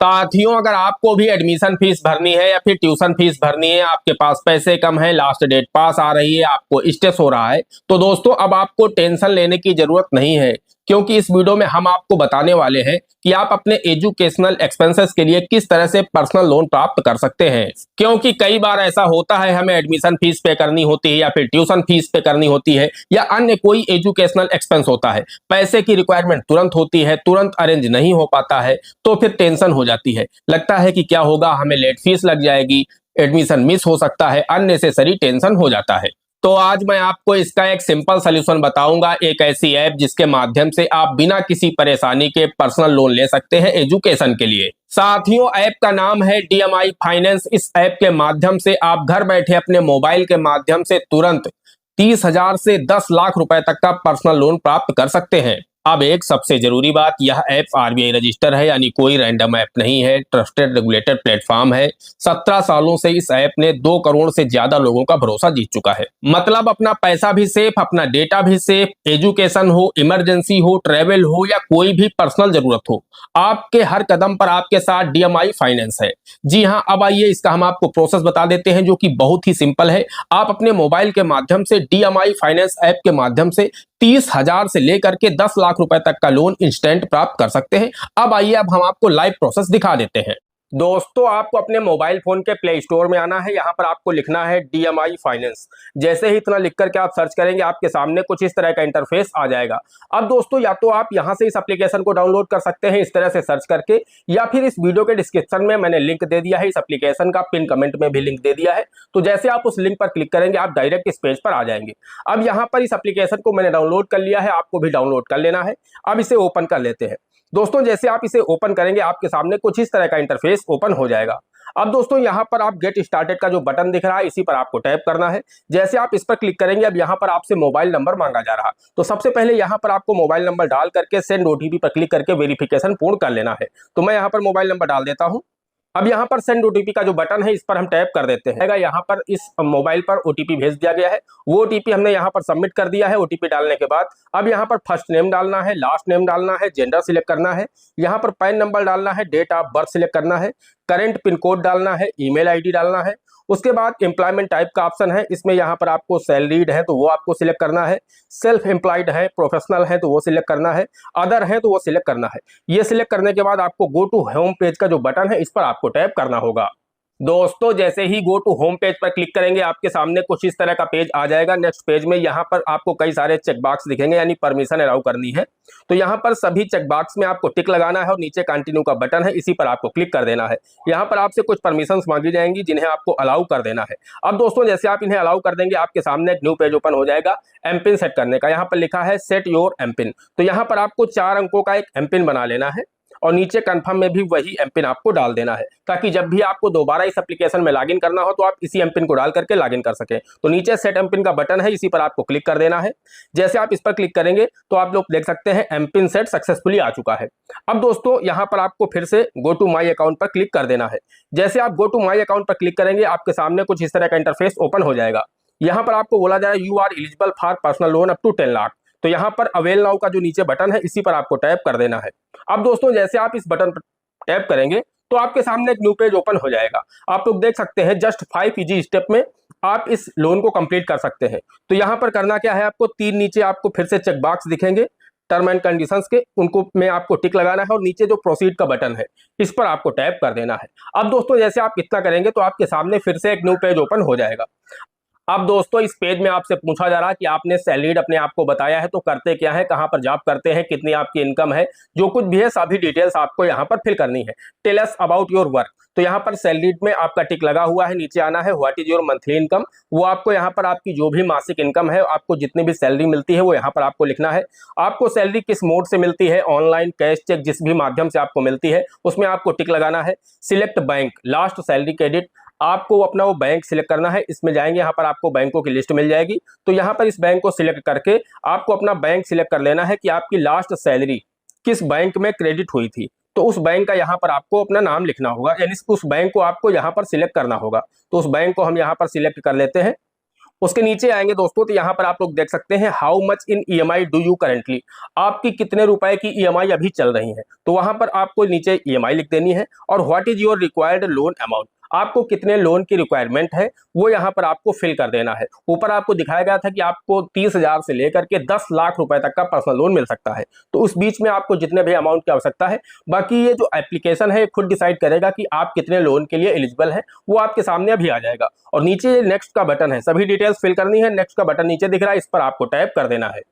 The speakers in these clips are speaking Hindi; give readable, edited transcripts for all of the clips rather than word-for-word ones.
साथियों, अगर आपको भी एडमिशन फीस भरनी है या फिर ट्यूशन फीस भरनी है, आपके पास पैसे कम है, लास्ट डेट पास आ रही है, आपको स्ट्रेस हो रहा है, तो दोस्तों अब आपको टेंशन लेने की जरूरत नहीं है। क्योंकि इस वीडियो में हम आपको बताने वाले हैं कि आप अपने एजुकेशनल एक्सपेंसेस के लिए किस तरह से पर्सनल लोन प्राप्त कर सकते हैं। क्योंकि कई बार ऐसा होता है, हमें एडमिशन फीस पे करनी होती है या फिर ट्यूशन फीस पे करनी होती है या अन्य कोई एजुकेशनल एक्सपेंस होता है, पैसे की रिक्वायरमेंट तुरंत होती है, तुरंत अरेंज नहीं हो पाता है, तो फिर टेंशन हो जाती है। लगता है कि क्या होगा, हमें लेट फीस लग जाएगी, एडमिशन मिस हो सकता है, अननेसेसरी टेंशन हो जाता है। तो आज मैं आपको इसका एक सिंपल सॉल्यूशन बताऊंगा, एक ऐसी ऐप जिसके माध्यम से आप बिना किसी परेशानी के पर्सनल लोन ले सकते हैं एजुकेशन के लिए। साथियों, ऐप का नाम है DMI फाइनेंस। इस ऐप के माध्यम से आप घर बैठे अपने मोबाइल के माध्यम से तुरंत 30,000 से 10 लाख रुपए तक का पर्सनल लोन प्राप्त कर सकते हैं। अब एक सबसे जरूरी बात, यह ऐप RBI रजिस्टर है, यानी कोई रैंडम ऐप नहीं है, ट्रस्टेड रेगुलेटेड प्लेटफॉर्म है। 17 सालों से इस ऐप ने 2 करोड़ से ज्यादा लोगों का भरोसा जीत चुका है। मतलब अपना पैसा भी सेफ, अपना डेटा भी सेफ, एजुकेशन हो, इमरजेंसी हो, ट्रेवल हो या कोई भी पर्सनल जरूरत हो, आपके हर कदम पर आपके साथ DMI फाइनेंस है। जी हाँ, अब आइए इसका हम आपको प्रोसेस बता देते हैं, जो कि बहुत ही सिंपल है। आप अपने मोबाइल के माध्यम से DMI फाइनेंस ऐप के माध्यम से 30,000 से लेकर के 10 लाख रुपए तक का लोन इंस्टेंट प्राप्त कर सकते हैं। अब आइए, अब हम आपको लाइव प्रोसेस दिखा देते हैं। दोस्तों, आपको अपने मोबाइल फोन के प्ले स्टोर में आना है। यहाँ पर आपको लिखना है DMI फाइनेंस। जैसे ही इतना लिख करके आप सर्च करेंगे, आपके सामने कुछ इस तरह का इंटरफेस आ जाएगा। अब दोस्तों, या तो आप यहाँ से इस एप्लीकेशन को डाउनलोड कर सकते हैं इस तरह से सर्च करके, या फिर इस वीडियो के डिस्क्रिप्शन में मैंने लिंक दे दिया है इस एप्लीकेशन का, पिन कमेंट में भी लिंक दे दिया है। तो जैसे आप उस लिंक पर क्लिक करेंगे, आप डायरेक्ट इस पेज पर आ जाएंगे। अब यहाँ पर इस एप्लीकेशन को मैंने डाउनलोड कर लिया है, आपको भी डाउनलोड कर लेना है। अब इसे ओपन कर लेते हैं। दोस्तों, जैसे आप इसे ओपन करेंगे, आपके सामने कुछ इस तरह का इंटरफेस ओपन हो जाएगा। अब दोस्तों, यहाँ पर आप गेट स्टार्टेड का जो बटन दिख रहा है, इसी पर आपको टैप करना है। जैसे आप इस पर क्लिक करेंगे, अब यहाँ पर आपसे मोबाइल नंबर मांगा जा रहा है। तो सबसे पहले यहाँ पर आपको मोबाइल नंबर डाल करके सेंड OTP पर क्लिक करके वेरिफिकेशन पूर्ण कर लेना है। तो मैं यहाँ पर मोबाइल नंबर डाल देता हूँ। अब यहाँ पर सेंड OTP का जो बटन है, इस पर हम टैप कर देते हैं। यहाँ पर इस मोबाइल पर OTP भेज दिया गया है। वो OTP हमने यहाँ पर सबमिट कर दिया है। OTP डालने के बाद अब यहाँ पर फर्स्ट नेम डालना है, लास्ट नेम डालना है, जेंडर सिलेक्ट करना है, यहाँ पर पैन नंबर डालना है, डेट ऑफ बर्थ सिलेक्ट करना है, करंट पिन कोड डालना है, ईमेल ID डालना है। उसके बाद एम्प्लॉयमेंट टाइप का ऑप्शन है, इसमें यहाँ पर आपको सैलरीड है तो वो आपको सिलेक्ट करना है, सेल्फ एम्प्लॉयड है, प्रोफेशनल है तो वो सिलेक्ट करना है, अदर है तो वो सिलेक्ट करना है। ये सिलेक्ट करने के बाद आपको गो टू होम पेज का जो बटन है, इस पर आपको टैप करना होगा। दोस्तों, जैसे ही गो टू होम पेज पर क्लिक करेंगे, आपके सामने कुछ इस तरह का पेज आ जाएगा। नेक्स्ट पेज में यहाँ पर आपको कई सारे चेक बॉक्स दिखेंगे, यानी परमिशन अलाउ करनी है। तो यहाँ पर सभी चेक बॉक्स में आपको टिक लगाना है और नीचे कंटिन्यू का बटन है, इसी पर आपको क्लिक कर देना है। यहाँ पर आपसे कुछ परमिशंस मांगी जाएंगी, जिन्हें आपको अलाउ कर देना है। अब दोस्तों, जैसे आप इन्हें अलाउ कर देंगे, आपके सामने एक न्यू पेज ओपन हो जाएगा एमपिन सेट करने का। यहाँ पर लिखा है सेट योर एमपिन। तो यहाँ पर आपको 4 अंकों का एक एमपिन बना लेना है और नीचे कंफर्म में भी वही एमपिन आपको डाल देना है, ताकि जब भी आपको दोबारा इस एप्लीकेशन में लॉगिन करना हो तो आप इसी एमपिन को डाल करके लॉगिन कर सकें। तो नीचे सेट एमपिन का बटन है, इसी पर आपको क्लिक कर देना है। जैसे आप इस पर क्लिक करेंगे तो आप लोग देख सकते हैं एमपिन सेट सक्सेसफुली आ चुका है। अब दोस्तों, यहाँ पर आपको फिर से गो टू माई अकाउंट पर क्लिक कर देना है। जैसे आप गो टू माई अकाउंट पर क्लिक करेंगे, आपके सामने कुछ इस तरह का इंटरफेस ओपन हो जाएगा। यहाँ पर आपको बोला जाएगा you are eligible for personal loan up to 10 lakh. तो यहाँ पर अवेल नाउ का जो नीचे बटन है, इसी पर आपको टैप कर देना है। अब दोस्तों, जैसे आप इस बटन पर टैप करेंगे तो आपके सामने एक न्यू पेज ओपन हो जाएगा। आप लोग देख सकते हैं जस्ट 5 इजी स्टेप में आप इस लोन को कंप्लीट कर सकते हैं। तो यहाँ पर करना क्या है, आपको 3 नीचे आपको फिर से चेक बॉक्स दिखेंगे टर्म एंड कंडीशंस के, उनको में आपको टिक लगाना है और नीचे जो प्रोसीड का बटन है, इस पर आपको टैप कर देना है। अब दोस्तों, जैसे आप इतना करेंगे तो आपके सामने फिर से एक न्यू पेज ओपन हो जाएगा। अब दोस्तों, इस पेज में आपसे पूछा जा रहा है कि आपने सैलरीड अपने आप को बताया है, तो करते क्या है, कहां पर जॉब करते हैं, कितनी आपकी इनकम है, जो कुछ भी है सभी डिटेल्स आपको यहां पर फिल करनी है। Tell us about your work. तो यहाँ पर सैलरीड में आपका टिक लगा हुआ है, नीचे आना है what is your monthly income. वो आपको यहाँ पर आपकी जो भी मासिक इनकम है, आपको जितनी भी सैलरी मिलती है, वो यहाँ पर आपको लिखना है। आपको सैलरी किस मोड से मिलती है, ऑनलाइन, कैश, चेक, जिस भी माध्यम से आपको मिलती है, उसमें आपको टिक लगाना है। Select bank, last salary credit, आपको अपना वो बैंक सिलेक्ट करना है। इसमें जाएंगे, यहाँ पर आपको बैंकों की लिस्ट मिल जाएगी। तो यहाँ पर इस बैंक को सिलेक्ट करके आपको अपना बैंक सिलेक्ट कर लेना है कि आपकी लास्ट सैलरी किस बैंक में क्रेडिट हुई थी। तो उस बैंक का यहाँ पर आपको अपना नाम लिखना होगा, यानी उस बैंक को आपको यहाँ पर सिलेक्ट करना होगा। तो उस बैंक को हम यहाँ पर सिलेक्ट कर लेते हैं। उसके नीचे आएंगे दोस्तों तो यहाँ पर आप लोग देख सकते हैं how much in EMI do you currently, आपकी कितने रुपए की ईएमआई अभी चल रही है। तो वहां पर आपको नीचे ईएमआई लिख देनी है और what is your required loan amount, आपको कितने लोन की रिक्वायरमेंट है वो यहाँ पर आपको फिल कर देना है। ऊपर आपको दिखाया गया था कि आपको 30,000 से लेकर के 10 लाख रुपए तक का पर्सनल लोन मिल सकता है, तो उस बीच में आपको जितने भी अमाउंट की आवश्यकता है, बाकी ये जो एप्लीकेशन है खुद डिसाइड करेगा कि आप कितने लोन के लिए एलिजिबल है, वो आपके सामने अभी आ जाएगा। और नीचे नेक्स्ट का बटन है, सभी डिटेल्स फिल करनी है, नेक्स्ट का बटन नीचे दिख रहा है, इस पर आपको टैप कर देना है।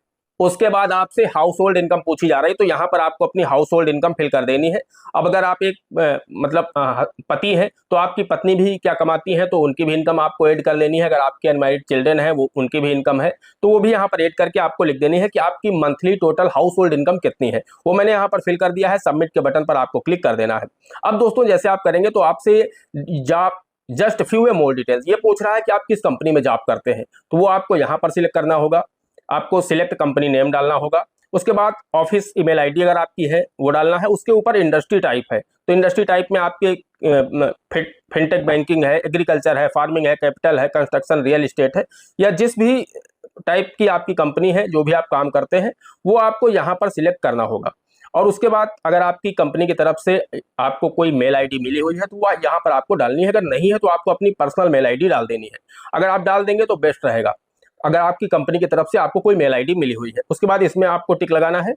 उसके बाद आपसे हाउस होल्ड इनकम पूछी जा रही है, तो यहाँ पर आपको अपनी हाउस होल्ड इनकम फिल कर देनी है। अब अगर आप एक मतलब पति हैं तो आपकी पत्नी भी क्या कमाती है तो उनकी भी इनकम आपको ऐड कर लेनी है। अगर आपके अनमैरिड चिल्ड्रन है वो उनकी भी इनकम है तो वो भी यहाँ पर ऐड करके आपको लिख देनी है कि आपकी monthly total house hold income कितनी है, वो मैंने यहाँ पर फिल कर दिया है। सबमिट के बटन पर आपको क्लिक कर देना है। अब दोस्तों जैसे आप करेंगे तो आपसे job just few more details ये पूछ रहा है कि आप किस कंपनी में जॉब करते हैं, तो वो आपको यहाँ पर सिलेक्ट करना होगा। आपको सिलेक्ट कंपनी नेम डालना होगा। उसके बाद ऑफिस ईमेल आईडी अगर आपकी है वो डालना है। उसके ऊपर इंडस्ट्री टाइप है तो इंडस्ट्री टाइप में आपके फिनटेक बैंकिंग है, एग्रीकल्चर है, फार्मिंग है, कैपिटल है, कंस्ट्रक्शन, रियल एस्टेट है, या जिस भी टाइप की आपकी कंपनी है जो भी आप काम करते हैं वो आपको यहाँ पर सिलेक्ट करना होगा। और उसके बाद अगर आपकी कंपनी की तरफ से आपको कोई मेल आईडी मिली हुई है तो वह यहाँ पर आपको डालनी है। अगर नहीं है तो आपको अपनी पर्सनल मेल आईडी डाल देनी है। अगर आप डाल देंगे तो बेस्ट रहेगा अगर आपकी कंपनी की तरफ से आपको कोई मेल आईडी मिली हुई है। उसके बाद इसमें आपको टिक लगाना है।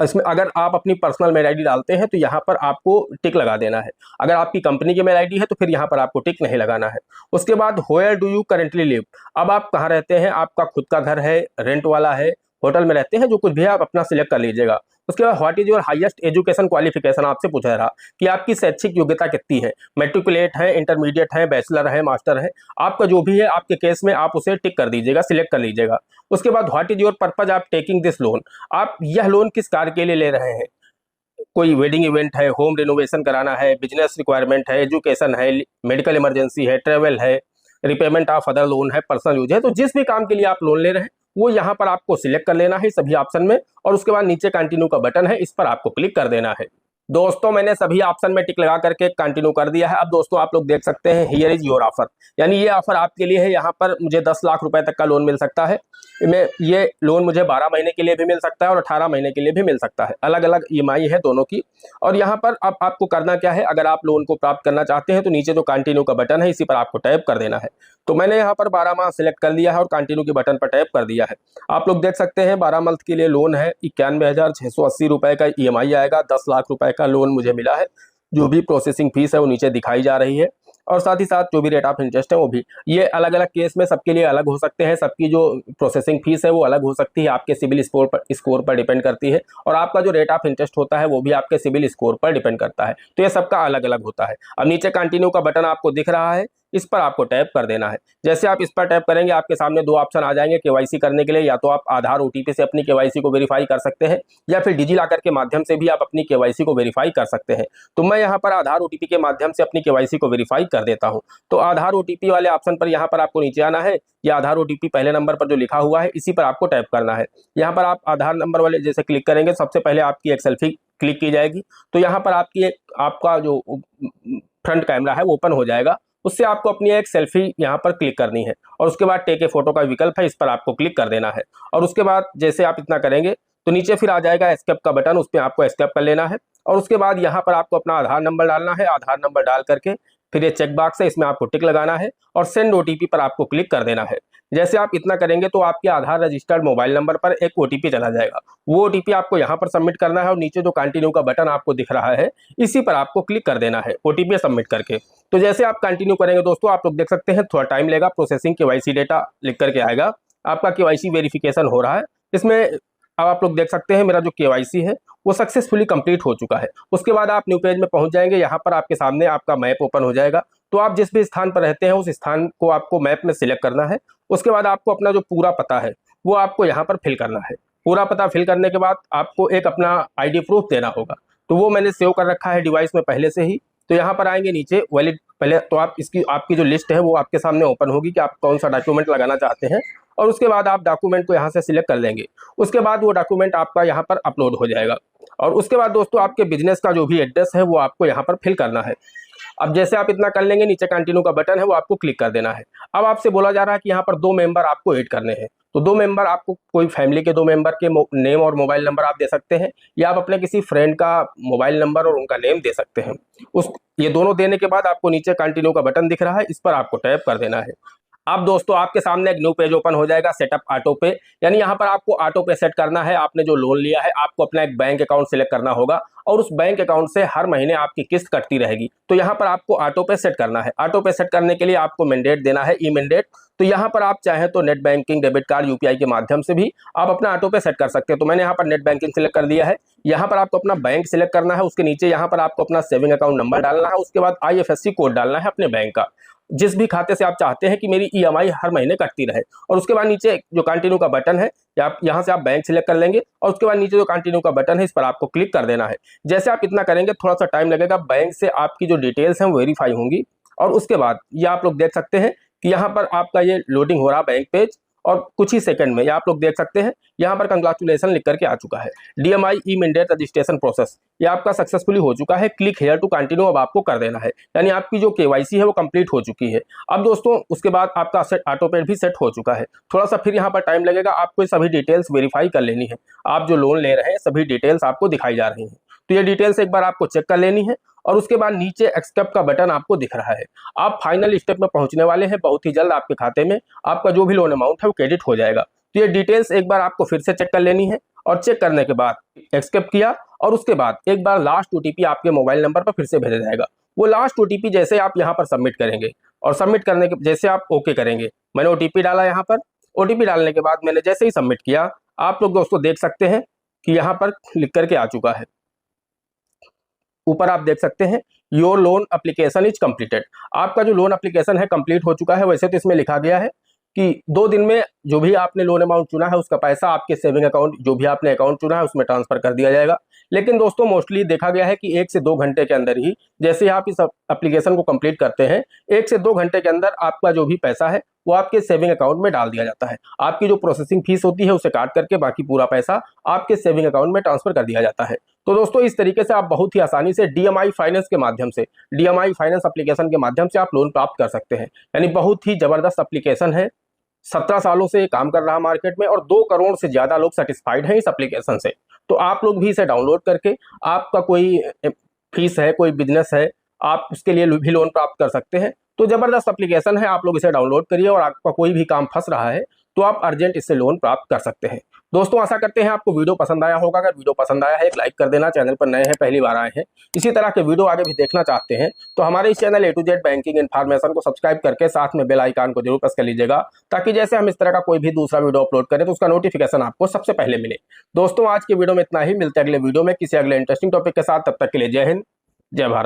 इसमें अगर आप अपनी पर्सनल मेल आईडी डालते हैं तो यहाँ पर आपको टिक लगा देना है। अगर आपकी कंपनी की मेल आईडी है तो फिर यहाँ पर आपको टिक नहीं लगाना है। उसके बाद where do you currently live, अब आप कहाँ रहते हैं, आपका खुद का घर है, रेंट वाला है, होटल में रहते हैं, जो कुछ भी है आप अपना सिलेक्ट कर लीजिएगा। उसके बाद what is your highest education qualification, आपसे पूछा रहा कि आपकी शैक्षिक योग्यता कितनी है, मेट्रिकुलेट है, इंटरमीडिएट है, बैचलर है, मास्टर है, आपका जो भी है आपके केस में आप उसे टिक कर दीजिएगा, सिलेक्ट कर लीजिएगा। उसके बाद what is your purpose of taking this loan, आप यह लोन किस कार्य के लिए ले रहे हैं, कोई वेडिंग इवेंट है, होम रिनोवेशन कराना है, बिजनेस रिक्वायरमेंट है, एजुकेशन है, मेडिकल इमरजेंसी है, ट्रेवल है, रिपेमेंट ऑफ अदर लोन है, पर्सनल यूज है। तो जिस भी काम के लिए आप लोन ले रहे हैं वो यहाँ पर आपको सिलेक्ट कर लेना है सभी ऑप्शन में, और उसके बाद नीचे कंटिन्यू का बटन है, इस पर आपको क्लिक कर देना है। दोस्तों मैंने सभी ऑप्शन में टिक लगा करके कंटिन्यू कर दिया है। अब दोस्तों आप लोग देख सकते हैं हियर इज योर ऑफर, यानी ये ऑफर आपके लिए है। यहाँ पर मुझे 10 लाख रुपए तक का लोन मिल सकता है। ये लोन मुझे 12 महीने के लिए भी मिल सकता है और 18 महीने के लिए भी मिल सकता है, अलग अलग ईएमआई है दोनों की। और यहाँ पर अब आपको करना क्या है, अगर आप लोन को प्राप्त करना चाहते हैं तो नीचे जो कंटिन्यू का बटन है इसी पर आपको टैप कर देना है। तो मैंने यहाँ पर 12 माह सिलेक्ट कर लिया है और कंटिन्यू के बटन पर टैप कर दिया है। आप लोग देख सकते हैं 12 मंथ के लिए लोन है, 91,680 रुपए का ईएमआई आएगा, 10 लाख रुपए का लोन मुझे मिला है। जो भी प्रोसेसिंग फीस है वो नीचे दिखाई जा रही है, और साथ ही साथ जो भी रेट ऑफ इंटरेस्ट है वो भी, ये अलग अलग केस में सबके लिए अलग हो सकते हैं। सबकी जो प्रोसेसिंग फीस है वो अलग हो सकती है, आपके सिबिल स्कोर पर डिपेंड करती है, और आपका जो रेट ऑफ इंटरेस्ट होता है वो भी आपके सिबिल स्कोर पर डिपेंड करता है। तो ये सबका अलग अलग होता है। अब नीचे कंटिन्यू का बटन आपको दिख रहा है, इस पर आपको टैप कर देना है। जैसे आप इस पर टैप करेंगे आपके सामने दो ऑप्शन आ जाएंगे केवाईसी करने के लिए, या तो आप आधार ओटीपी से अपनी केवाईसी को वेरीफाई कर सकते हैं, या फिर डिजिलॉकर के माध्यम से भी आप अपनी केवाईसी को वेरीफाई कर सकते हैं। तो मैं यहाँ पर आधार ओटीपी के माध्यम से अपनी केवाईसी को वेरीफाई कर देता हूँ। तो आधार ओटीपी वाले ऑप्शन पर यहाँ पर आपको नीचे आना है, या आधार ओटीपी पहले नंबर पर जो लिखा हुआ है इसी पर आपको टैप करना है। यहाँ पर आप आधार नंबर वाले जैसे क्लिक करेंगे सबसे पहले आपकी एक सेल्फी क्लिक की जाएगी। तो यहाँ पर आपका जो फ्रंट कैमरा है वो ओपन हो जाएगा, उससे आपको अपनी एक सेल्फी यहाँ पर क्लिक करनी है, और उसके बाद टेक ए फोटो का विकल्प है, इस पर आपको क्लिक कर देना है। और उसके बाद जैसे आप इतना करेंगे तो नीचे फिर आ जाएगा एस्केप का बटन, उस पर आपको एस्केप कर लेना है। और उसके बाद यहाँ पर आपको अपना आधार नंबर डालना है। आधार नंबर डाल करके फिर ये चेक बॉक्स है, इसमें आपको टिक लगाना है और सेंड ओटीपी पर आपको क्लिक कर देना है। जैसे आप इतना करेंगे तो आपके आधार रजिस्टर्ड मोबाइल नंबर पर एक ओटीपी चला जाएगा, वो ओटीपी आपको यहाँ पर सबमिट करना है, और नीचे जो कंटिन्यू का बटन आपको दिख रहा है इसी पर आपको क्लिक कर देना है ओटीपी सबमिट करके। तो जैसे आप कंटिन्यू करेंगे दोस्तों आप लोग देख सकते हैं थोड़ा टाइम लेगा, प्रोसेसिंग केवाईसी डेटा लिख करके आएगा, आपका केवाईसी वेरिफिकेशन हो रहा है। इसमें अब आप लोग देख सकते हैं मेरा जो केवाईसी है वो सक्सेसफुली कंप्लीट हो चुका है। उसके बाद आप न्यू पेज में पहुंच जाएंगे, यहाँ पर आपके सामने आपका मैप ओपन हो जाएगा। तो आप जिस भी स्थान पर रहते हैं उस स्थान को आपको मैप में सिलेक्ट करना है। उसके बाद आपको अपना जो पूरा पता है वो आपको यहाँ पर फिल करना है। पूरा पता फिल करने के बाद आपको एक अपना आईडी प्रूफ देना होगा, तो वो मैंने सेव कर रखा है डिवाइस में पहले से ही। तो यहाँ पर आएंगे नीचे वैलिड, पहले तो आप आपकी जो लिस्ट है वो आपके सामने ओपन होगी कि आप कौन सा डॉक्यूमेंट लगाना चाहते हैं, और उसके बाद आप डॉक्यूमेंट को यहाँ से सिलेक्ट कर लेंगे। उसके बाद वो डॉक्यूमेंट आपका यहाँ पर अपलोड हो जाएगा, और उसके बाद दोस्तों आपके बिजनेस का जो भी एड्रेस है वो आपको यहाँ पर फिल करना है। अब जैसे आप इतना कर लेंगे, नीचे कंटिन्यू का बटन है वो आपको क्लिक कर देना है। अब आपसे बोला जा रहा है कि यहाँ पर 2 मेंबर आपको ऐड करने हैं, तो 2 मेंबर आपको कोई फैमिली के 2 मेंबर के नेम और मोबाइल नंबर आप दे सकते हैं, या आप अपने किसी फ्रेंड का मोबाइल नंबर और उनका नेम दे सकते हैं। ये दोनों देने के बाद आपको नीचे कंटिन्यू का बटन दिख रहा है, इस पर आपको टैप कर देना है। अब दोस्तों आपके सामने एक न्यू पेज ओपन हो जाएगा, सेटअप ऑटो पे, यानी यहाँ पर आपको ऑटो पे सेट करना है। आपने जो लोन लिया है आपको अपना एक बैंक अकाउंट सिलेक्ट करना होगा और उस बैंक अकाउंट से हर महीने आपकी किस्त कटती रहेगी। तो यहाँ पर आपको ऑटो पे सेट करना है। ऑटो पे सेट करने के लिए आपको मैंडेट देना है, ई मैंडेट। तो यहाँ पर आप चाहें तो net banking, debit card, UPI के माध्यम से भी आप अपना ऑटो पे सेट कर सकते हैं। तो मैंने यहाँ पर नेट बैंकिंग सिलेक्ट कर दिया है। यहाँ पर आपको अपना बैंक सिलेक्ट करना है, उसके नीचे यहाँ पर आपको अपना सेविंग अकाउंट नंबर डालना है, उसके बाद IFSC कोड डालना है अपने बैंक का, जिस भी खाते से आप चाहते हैं कि मेरी EMI हर महीने कटती रहे। और उसके बाद नीचे जो कंटिन्यू का बटन है, या यहाँ से आप बैंक सिलेक्ट कर लेंगे और उसके बाद नीचे जो कंटिन्यू का बटन है इस पर आपको क्लिक कर देना है। जैसे आप इतना करेंगे थोड़ा सा टाइम लगेगा, बैंक से आपकी जो डिटेल्स हैं वो वेरीफाई होंगी और उसके बाद ये आप लोग देख सकते हैं कि यहाँ पर आपका ये लोडिंग हो रहा है बैंक पेज, और कुछ ही सेकंड में ये आप लोग देख सकते हैं यहाँ पर कंग्रेचुलेसन लिख करके आ चुका है। DMI e mandate registration process ये आपका सक्सेसफुली हो चुका है। क्लिक हेयर टू कंटिन्यू अब आपको कर देना है, यानी आपकी जो KYC है वो कंप्लीट हो चुकी है। अब दोस्तों उसके बाद आपका सेट ऑटो पे भी सेट हो चुका है। थोड़ा सा फिर यहाँ पर टाइम लगेगा, आपको सभी डिटेल्स वेरीफाई कर लेनी है। आप जो लोन ले रहे हैं सभी डिटेल्स आपको दिखाई जा रही हैं, तो ये डिटेल्स एक बार आपको चेक कर लेनी है और उसके बाद नीचे एक्सेप्ट का बटन आपको दिख रहा है। आप फाइनल स्टेप में पहुंचने वाले हैं, बहुत ही जल्द आपके खाते में आपका जो भी लोन अमाउंट है वो क्रेडिट हो जाएगा। तो ये डिटेल्स एक बार आपको फिर से चेक कर लेनी है और चेक करने के बाद एक्सेप्ट किया और उसके बाद एक बार लास्ट OTP आपके मोबाइल नंबर पर फिर से भेजा जाएगा। वो लास्ट OTP जैसे आप यहाँ पर सबमिट करेंगे और सबमिट करने के जैसे आप ओके करेंगे, मैंने OTP डाला यहाँ पर, OTP डालने के बाद मैंने जैसे ही सबमिट किया, आप लोग दोस्तों देख सकते हैं कि यहाँ पर लिख करके आ चुका है। ऊपर आप देख सकते हैं your loan application is completed, आपका जो लोन एप्लीकेशन है कंप्लीट हो चुका है। वैसे तो इसमें लिखा गया है कि 2 दिन में जो भी आपने लोन अमाउंट चुना है उसका पैसा आपके सेविंग अकाउंट, जो भी आपने अकाउंट चुना है उसमें ट्रांसफर कर दिया जाएगा। लेकिन दोस्तों मोस्टली देखा गया है कि 1 से 2 घंटे के अंदर ही, जैसे आप इस एप्लीकेशन को कंप्लीट करते हैं, 1 से 2 घंटे के अंदर आपका जो भी पैसा है वो आपके सेविंग अकाउंट में डाल दिया जाता है। आपकी जो प्रोसेसिंग फीस होती है उसे काट करके बाकी पूरा पैसा आपके सेविंग अकाउंट में ट्रांसफर कर दिया जाता है। तो दोस्तों इस तरीके से आप बहुत ही आसानी से DMI फाइनेंस के माध्यम से, DMI फाइनेंस एप्लीकेशन के माध्यम से आप लोन प्राप्त कर सकते हैं। यानी बहुत ही जबरदस्त एप्लीकेशन है, 17 सालों से काम कर रहा मार्केट में और 2 करोड़ से ज्यादा लोग सेटिस्फाइड हैं इस एप्लीकेशन से। तो आप लोग भी इसे डाउनलोड करके, आपका कोई फीस है, कोई बिजनेस है, आप उसके लिए भी लोन प्राप्त कर सकते हैं। तो जबरदस्त एप्लीकेशन है, आप लोग इसे डाउनलोड करिए और आपका कोई भी काम फंस रहा है तो आप अर्जेंट इससे लोन प्राप्त कर सकते हैं। दोस्तों आशा करते हैं आपको वीडियो पसंद आया होगा। अगर वीडियो पसंद आया है एक लाइक कर देना, चैनल पर नए हैं, पहली बार आए हैं, इसी तरह के वीडियो आगे भी देखना चाहते हैं तो हमारे इस channel A to Z banking information को सब्सक्राइब करके साथ में बेल आइकन को जरूर प्रेस कर लीजिएगा, ताकि जैसे हम इस तरह का कोई भी दूसरा वीडियो अपलोड करें तो उसका नोटिफिकेशन आपको सबसे पहले मिले। दोस्तों आज के वीडियो में इतना ही, मिलते हैं अगले वीडियो में किसी अगले इंटरेस्टिंग टॉपिक के साथ। तब तक के लिए जय हिंद, जय भारत।